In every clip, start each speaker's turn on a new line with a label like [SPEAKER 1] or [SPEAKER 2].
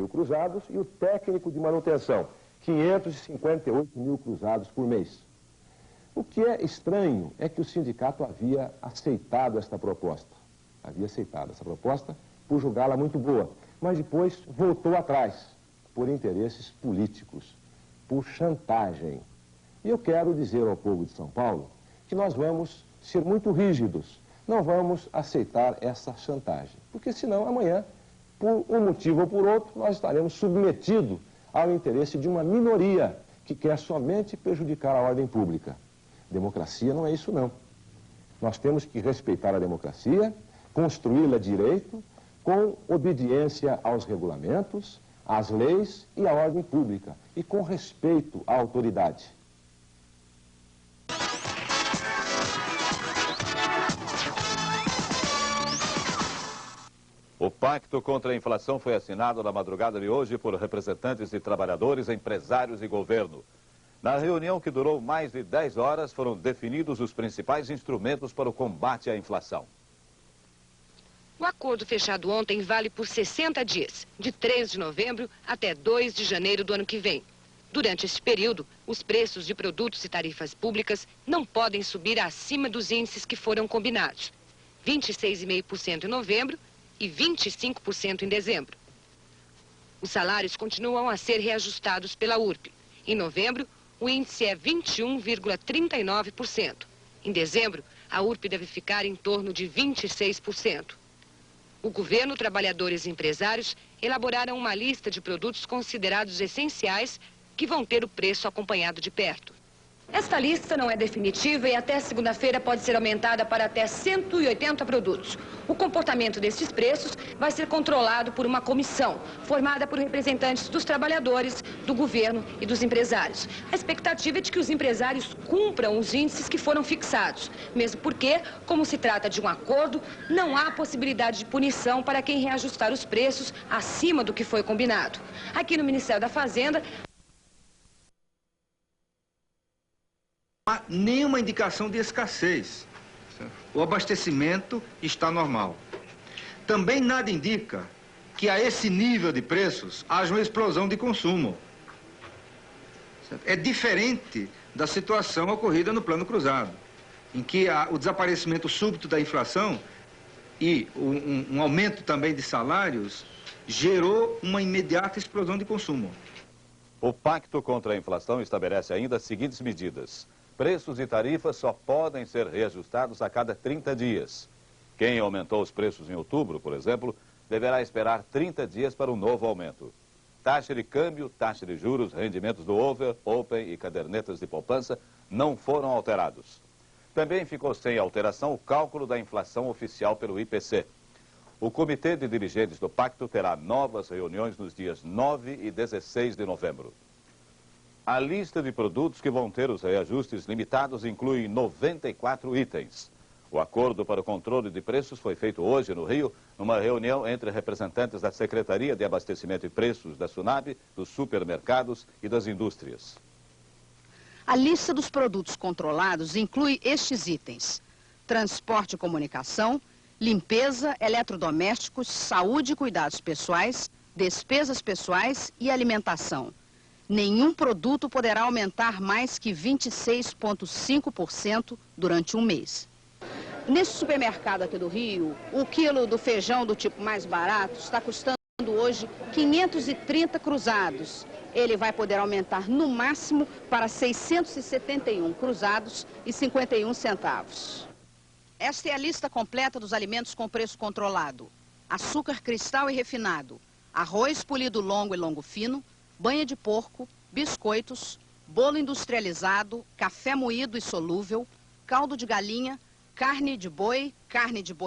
[SPEAKER 1] cruzados e o técnico de manutenção, 558 mil cruzados por mês. O que é estranho é que o sindicato havia aceitado esta proposta. Por julgá-la muito boa, mas depois voltou atrás, por interesses políticos, por chantagem. E eu quero dizer ao povo de São Paulo que nós vamos ser muito rígidos, não vamos aceitar essa chantagem, porque senão amanhã, por um motivo ou por outro, nós estaremos submetidos ao interesse de uma minoria que quer somente prejudicar a ordem pública. Democracia não é isso, não. Nós temos que respeitar a democracia, construí-la direito, com obediência aos regulamentos, às leis e à ordem pública, e com respeito à autoridade.
[SPEAKER 2] O pacto contra a inflação foi assinado na madrugada de hoje por representantes de trabalhadores, empresários e governo. Na reunião, que durou mais de 10 horas, foram definidos os principais instrumentos para o combate à inflação.
[SPEAKER 3] O acordo fechado ontem vale por 60 dias, de 3 de novembro até 2 de janeiro do ano que vem. Durante esse período, os preços de produtos e tarifas públicas não podem subir acima dos índices que foram combinados. 26,5% em novembro e 25% em dezembro. Os salários continuam a ser reajustados pela URP. Em novembro, o índice é 21,39%. Em dezembro, a URP deve ficar em torno de 26%. O governo, trabalhadores e empresários elaboraram uma lista de produtos considerados essenciais que vão ter o preço acompanhado de perto. Esta lista não é definitiva e até segunda-feira pode ser aumentada para até 180 produtos. O comportamento destes preços vai ser controlado por uma comissão, formada por representantes dos trabalhadores, do governo e dos empresários. A expectativa é de que os empresários cumpram os índices que foram fixados, mesmo porque, como se trata de um acordo, não há possibilidade de punição para quem reajustar os preços acima do que foi combinado. Aqui no Ministério da Fazenda,
[SPEAKER 4] não há nenhuma indicação de escassez. O abastecimento está normal. Também nada indica que a esse nível de preços haja uma explosão de consumo. É diferente da situação ocorrida no Plano Cruzado, em que o desaparecimento súbito da inflação e um aumento também de salários gerou uma imediata explosão de consumo.
[SPEAKER 2] O pacto contra a inflação estabelece ainda as seguintes medidas. Preços e tarifas só podem ser reajustados a cada 30 dias. Quem aumentou os preços em outubro, por exemplo, deverá esperar 30 dias para um novo aumento. Taxa de câmbio, taxa de juros, rendimentos do over, open e cadernetas de poupança não foram alterados. Também ficou sem alteração o cálculo da inflação oficial pelo IPC. O Comitê de Dirigentes do Pacto terá novas reuniões nos dias 9 e 16 de novembro. A lista de produtos que vão ter os reajustes limitados inclui 94 itens. O acordo para o controle de preços foi feito hoje no Rio, numa reunião entre representantes da Secretaria de Abastecimento e Preços da SUNAB, dos supermercados e das indústrias.
[SPEAKER 5] A lista dos produtos controlados inclui estes itens: transporte e comunicação, limpeza, eletrodomésticos, saúde e cuidados pessoais, despesas pessoais e alimentação. Nenhum produto poderá aumentar mais que 26,5% durante um mês. Nesse supermercado aqui do Rio, o quilo do feijão do tipo mais barato está custando hoje 530 cruzados. Ele vai poder aumentar no máximo para 671 cruzados e 51 centavos. Esta é a lista completa dos alimentos com preço controlado: açúcar cristal e refinado, arroz polido longo e longo fino, banha de porco, biscoitos, bolo industrializado, café moído e solúvel, caldo de galinha, carne de boi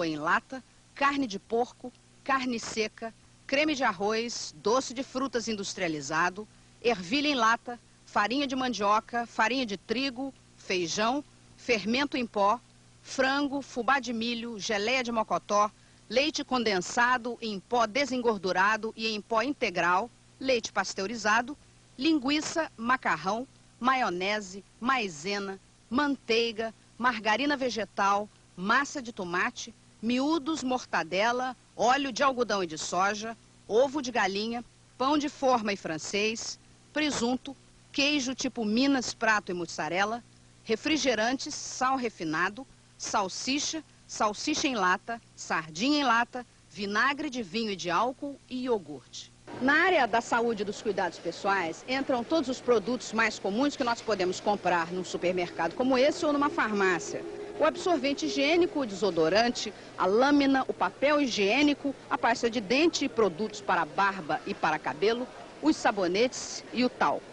[SPEAKER 5] em lata, carne de porco, carne seca, creme de arroz, doce de frutas industrializado, ervilha em lata, farinha de mandioca, farinha de trigo, feijão, fermento em pó, frango, fubá de milho, geleia de mocotó, leite condensado em pó desengordurado e em pó integral, leite pasteurizado, linguiça, macarrão, maionese, maisena, manteiga, margarina vegetal, massa de tomate, miúdos, mortadela, óleo de algodão e de soja, ovo de galinha, pão de forma e francês, presunto, queijo tipo Minas, prato e mussarela, refrigerantes, sal refinado, salsicha, salsicha em lata, sardinha em lata, vinagre de vinho e de álcool e iogurte. Na área da saúde e dos cuidados pessoais, entram todos os produtos mais comuns que nós podemos comprar num supermercado como esse ou numa farmácia. O absorvente higiênico, o desodorante, a lâmina, o papel higiênico, a pasta de dente e produtos para barba e para cabelo, os sabonetes e o talco.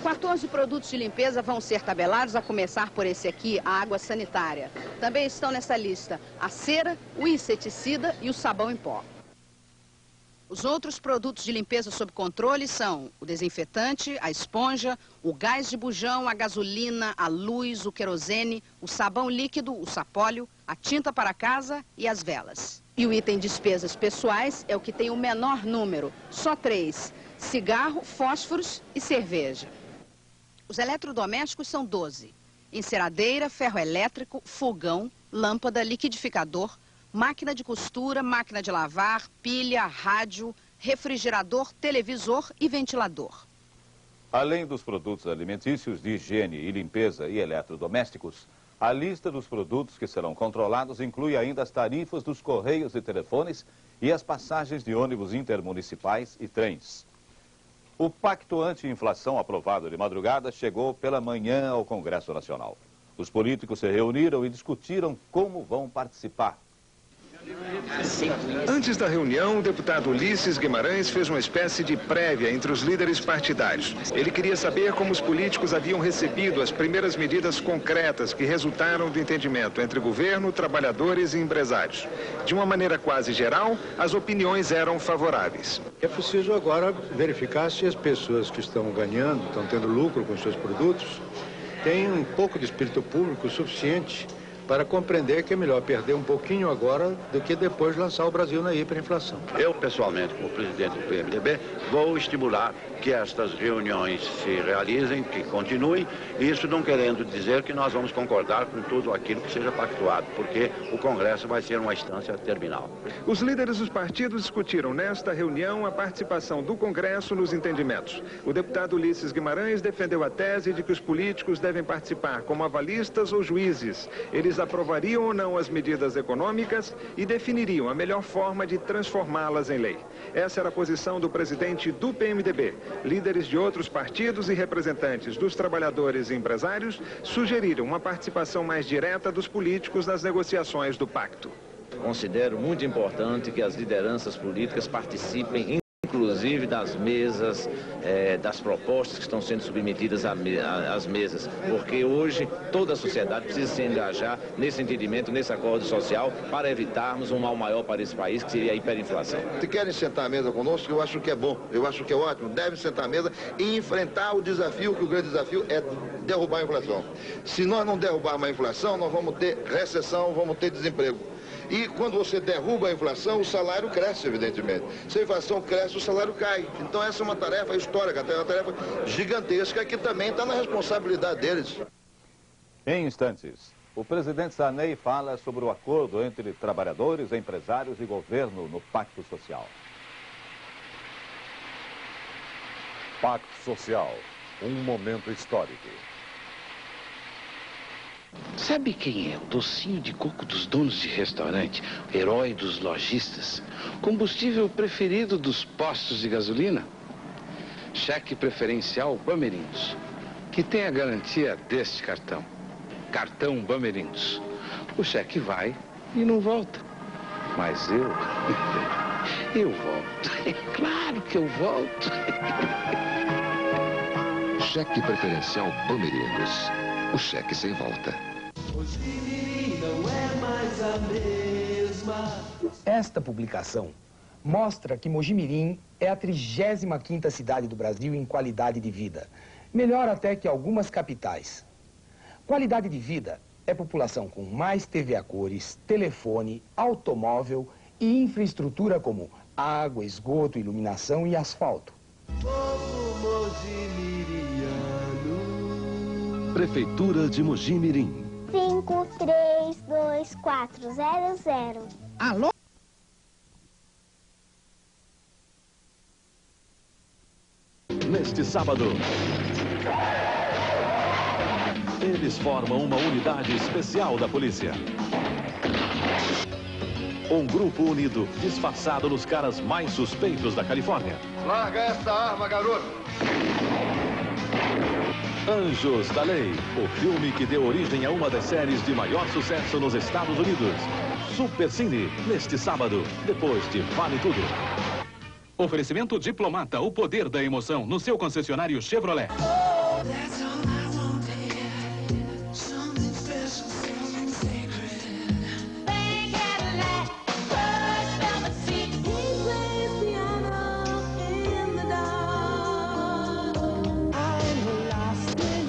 [SPEAKER 5] 14 produtos de limpeza vão ser tabelados, a começar por esse aqui, a água sanitária. Também estão nessa lista a cera, o inseticida e o sabão em pó. Os outros produtos de limpeza sob controle são o desinfetante, a esponja, o gás de bujão, a gasolina, a luz, o querosene, o sabão líquido, o sapólio, a tinta para casa e as velas. E o item despesas pessoais é o que tem o menor número, só 3. Cigarro, fósforos e cerveja. Os eletrodomésticos são 12. Enceradeira, ferro elétrico, fogão, lâmpada, liquidificador, máquina de costura, máquina de lavar, pilha, rádio, refrigerador, televisor e ventilador.
[SPEAKER 2] Além dos produtos alimentícios de higiene e limpeza e eletrodomésticos, a lista dos produtos que serão controlados inclui ainda as tarifas dos correios e telefones e as passagens de ônibus intermunicipais e trens. O Pacto Anti-Inflação aprovado de madrugada chegou pela manhã ao Congresso Nacional. Os políticos se reuniram e discutiram como vão participar.
[SPEAKER 6] Antes da reunião, o deputado Ulisses Guimarães fez uma espécie de prévia entre os líderes partidários. Ele queria saber como os políticos haviam recebido as primeiras medidas concretas que resultaram do entendimento entre governo, trabalhadores e empresários. De uma maneira quase geral, as opiniões eram favoráveis.
[SPEAKER 7] É preciso agora verificar se as pessoas que estão ganhando, estão tendo lucro com seus produtos, têm um pouco de espírito público suficiente para compreender que é melhor perder um pouquinho agora do que depois lançar o Brasil na hiperinflação.
[SPEAKER 8] Eu, pessoalmente, como presidente do PMDB, vou estimular que estas reuniões se realizem, que continuem, isso não querendo dizer que nós vamos concordar com tudo aquilo que seja pactuado, porque o Congresso vai ser uma instância terminal.
[SPEAKER 6] Os líderes dos partidos discutiram nesta reunião a participação do Congresso nos entendimentos. O deputado Ulisses Guimarães defendeu a tese de que os políticos devem participar como avalistas ou juízes. Eles aprovariam ou não as medidas econômicas e definiriam a melhor forma de transformá-las em lei. Essa era a posição do presidente do PMDB. Líderes de outros partidos e representantes dos trabalhadores e empresários sugeriram uma participação mais direta dos políticos nas negociações do pacto.
[SPEAKER 9] Considero muito importante que as lideranças políticas participem, inclusive das mesas, das propostas que estão sendo submetidas às mesas, porque hoje toda a sociedade precisa se engajar nesse entendimento, nesse acordo social, para evitarmos um mal maior para esse país, que seria a hiperinflação.
[SPEAKER 10] Se querem sentar à mesa conosco, eu acho que é bom, eu acho que é ótimo, devem sentar à mesa e enfrentar o desafio, que o grande desafio é derrubar a inflação. Se nós não derrubarmos a inflação, nós vamos ter recessão, vamos ter desemprego. E quando você derruba a inflação, o salário cresce, evidentemente. Se a inflação cresce, o salário cai. Então essa é uma tarefa histórica, uma tarefa gigantesca que também está na responsabilidade deles.
[SPEAKER 2] Em instantes, o presidente Sarney fala sobre o acordo entre trabalhadores, empresários e governo no Pacto Social.
[SPEAKER 11] Pacto Social, um momento histórico.
[SPEAKER 12] Sabe quem é o docinho de coco dos donos de restaurante, o herói dos lojistas, combustível preferido dos postos de gasolina? Cheque preferencial Bamerindos, que tem a garantia deste cartão. Cartão Bamerindos. O cheque vai e não volta. Mas eu volto. É claro que eu volto.
[SPEAKER 13] Cheque preferencial Bamerindos. O cheque sem volta.
[SPEAKER 14] Mojimirim não é mais a mesma.
[SPEAKER 15] Esta publicação mostra que Mojimirim é a 35ª cidade do Brasil em qualidade de vida. Melhor até que algumas capitais. Qualidade de vida é população com mais TV a cores, telefone, automóvel e infraestrutura como água, esgoto, iluminação e asfalto.
[SPEAKER 14] Povo mojimiriano.
[SPEAKER 13] Prefeitura de Mojimirim.
[SPEAKER 16] 532400.
[SPEAKER 5] Alô?
[SPEAKER 16] neste sábado. Eles formam uma unidade especial da polícia. Um grupo unido, disfarçado nos caras mais suspeitos da Califórnia.
[SPEAKER 10] Larga essa arma, garoto!
[SPEAKER 16] Anjos da Lei, o filme que deu origem a uma das séries de maior sucesso nos Estados Unidos. Supercine, neste sábado, depois de Vale Tudo.
[SPEAKER 17] Oferecimento Diplomata, o poder da emoção, no seu concessionário Chevrolet.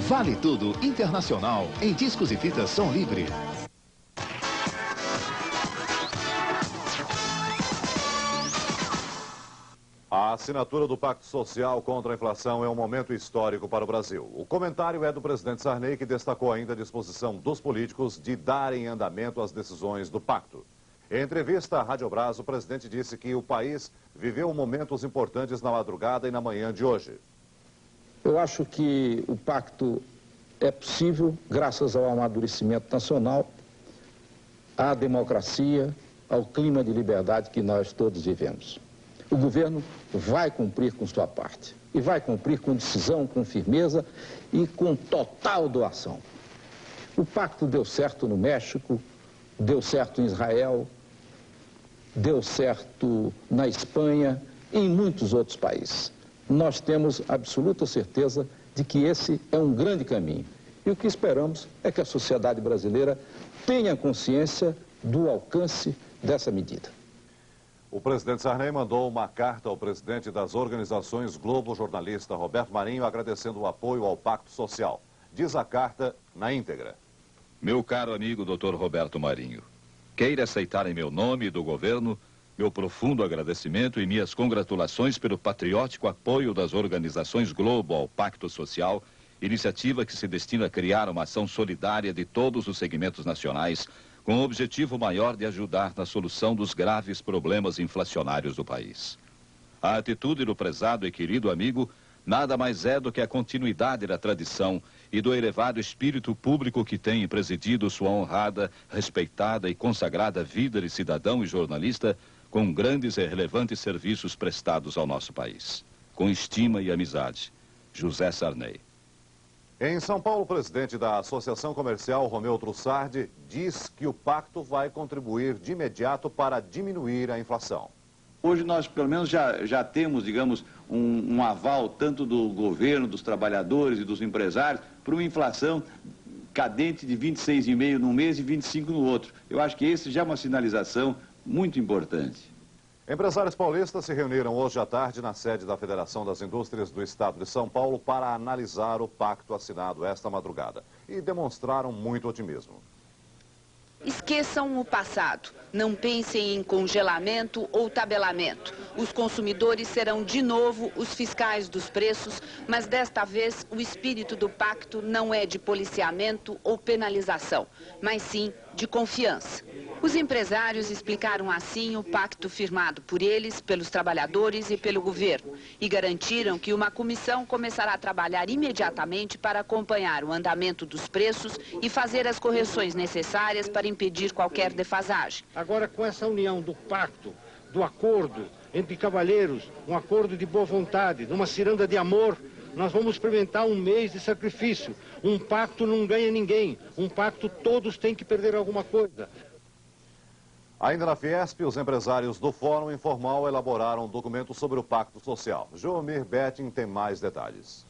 [SPEAKER 18] Vale Tudo Internacional, em discos e fitas som livre.
[SPEAKER 11] A assinatura do Pacto Social contra a Inflação é um momento histórico para o Brasil. O comentário é do presidente Sarney, que destacou ainda a disposição dos políticos de darem andamento às decisões do pacto. Em entrevista à Rádio Brás, o presidente disse que o país viveu momentos importantes na madrugada e na manhã de hoje.
[SPEAKER 19] Eu acho que o pacto é possível graças ao amadurecimento nacional, à democracia, ao clima de liberdade que nós todos vivemos. O governo vai cumprir com sua parte. E vai cumprir com decisão, com firmeza e com total doação. O pacto deu certo no México, deu certo em Israel, deu certo na Espanha e em muitos outros países. Nós temos absoluta certeza de que esse é um grande caminho. E o que esperamos é que a sociedade brasileira tenha consciência do alcance dessa medida.
[SPEAKER 11] O presidente Sarney mandou uma carta ao presidente das organizações Globo, jornalista Roberto Marinho, agradecendo o apoio ao Pacto Social. Diz a carta na íntegra.
[SPEAKER 2] Meu caro amigo Dr. Roberto Marinho, queira aceitar em meu nome e do governo meu profundo agradecimento e minhas congratulações pelo patriótico apoio das organizações Globo ao Pacto Social, iniciativa que se destina a criar uma ação solidária de todos os segmentos nacionais, com o objetivo maior de ajudar na solução dos graves problemas inflacionários do país. A atitude do prezado e querido amigo nada mais é do que a continuidade da tradição e do elevado espírito público que tem presidido sua honrada, respeitada e consagrada vida de cidadão e jornalista, com grandes e relevantes serviços prestados ao nosso país. Com estima e amizade, José Sarney.
[SPEAKER 11] Em São Paulo, o presidente da Associação Comercial, Romeu Trussardi, diz que o pacto vai contribuir de imediato para diminuir a inflação.
[SPEAKER 20] Hoje nós, pelo menos, já temos, digamos, um aval tanto do governo, dos trabalhadores e dos empresários para uma inflação cadente de 26,5% num mês e 25% no outro. Eu acho que esse já é uma sinalização muito importante.
[SPEAKER 11] Empresários paulistas se reuniram hoje à tarde na sede da Federação das Indústrias do Estado de São Paulo para analisar o pacto assinado esta madrugada e demonstraram muito otimismo.
[SPEAKER 5] Esqueçam o passado. Não pensem em congelamento ou tabelamento. Os consumidores serão de novo os fiscais dos preços, mas desta vez o espírito do pacto não é de policiamento ou penalização, mas sim de confiança. Os empresários explicaram assim o pacto firmado por eles, pelos trabalhadores e pelo governo e garantiram que uma comissão começará a trabalhar imediatamente para acompanhar o andamento dos preços e fazer as correções necessárias para impedir qualquer defasagem.
[SPEAKER 21] Agora, com essa união do pacto, do acordo entre cavalheiros, um acordo de boa vontade, numa ciranda de amor, nós vamos experimentar um mês de sacrifício. Um pacto não ganha ninguém, um pacto todos têm que perder alguma coisa.
[SPEAKER 11] Ainda na Fiesp, os empresários do Fórum Informal elaboraram um documento sobre o Pacto Social. Joomir Betting tem mais detalhes.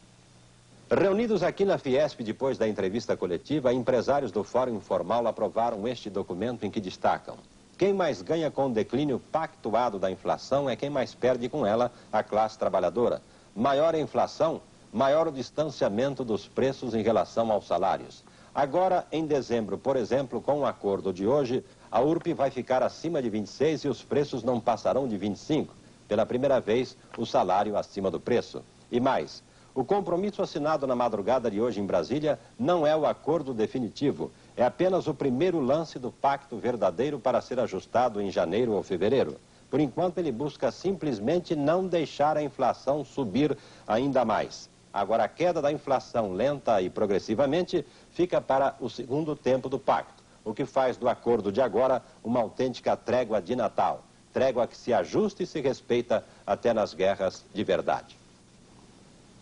[SPEAKER 22] Reunidos aqui na Fiesp depois da entrevista coletiva, empresários do Fórum Informal aprovaram este documento em que destacam: quem mais ganha com o declínio pactuado da inflação é quem mais perde com ela, a classe trabalhadora. Maior a inflação, maior o distanciamento dos preços em relação aos salários. Agora, em dezembro, por exemplo, com o acordo de hoje, a URP vai ficar acima de 26 e os preços não passarão de 25. Pela primeira vez, o salário acima do preço. E mais, o compromisso assinado na madrugada de hoje em Brasília não é o acordo definitivo. É apenas o primeiro lance do pacto verdadeiro para ser ajustado em janeiro ou fevereiro. Por enquanto, ele busca simplesmente não deixar a inflação subir ainda mais. Agora, a queda da inflação lenta e progressivamente fica para o segundo tempo do pacto, o que faz do acordo de agora uma autêntica trégua de Natal. Trégua que se ajusta e se respeita até nas guerras de verdade.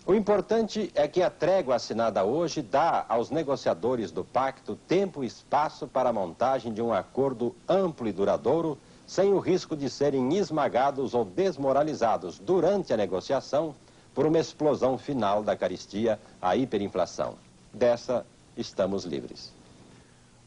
[SPEAKER 22] O importante é que a trégua assinada hoje dá aos negociadores do pacto tempo e espaço para a montagem de um acordo amplo e duradouro, sem o risco de serem esmagados ou desmoralizados durante a negociação por uma explosão final da carestia, a hiperinflação. Dessa, estamos livres.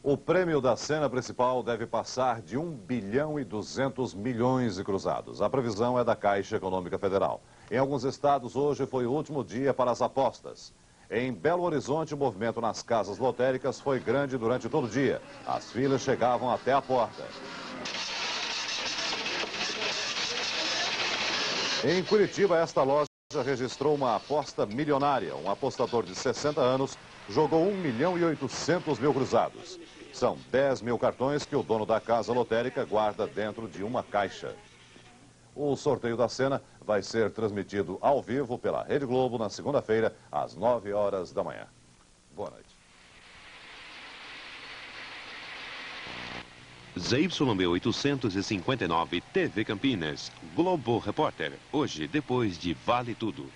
[SPEAKER 11] O prêmio da cena principal deve passar de 1 bilhão e 200 milhões de cruzados. A previsão é da Caixa Econômica Federal. Em alguns estados, hoje foi o último dia para as apostas. Em Belo Horizonte, o movimento nas casas lotéricas foi grande durante todo o dia. As filas chegavam até a porta. Em Curitiba, esta loja registrou uma aposta milionária. Um apostador de 60 anos jogou 1 milhão e 800 mil cruzados. São 10 mil cartões que o dono da casa lotérica guarda dentro de uma caixa. O sorteio da cena vai ser transmitido ao vivo pela Rede Globo na segunda-feira, às 9 horas da manhã. Boa noite.
[SPEAKER 1] ZYB 859, TV Campinas, Globo Repórter. Hoje, depois de Vale Tudo.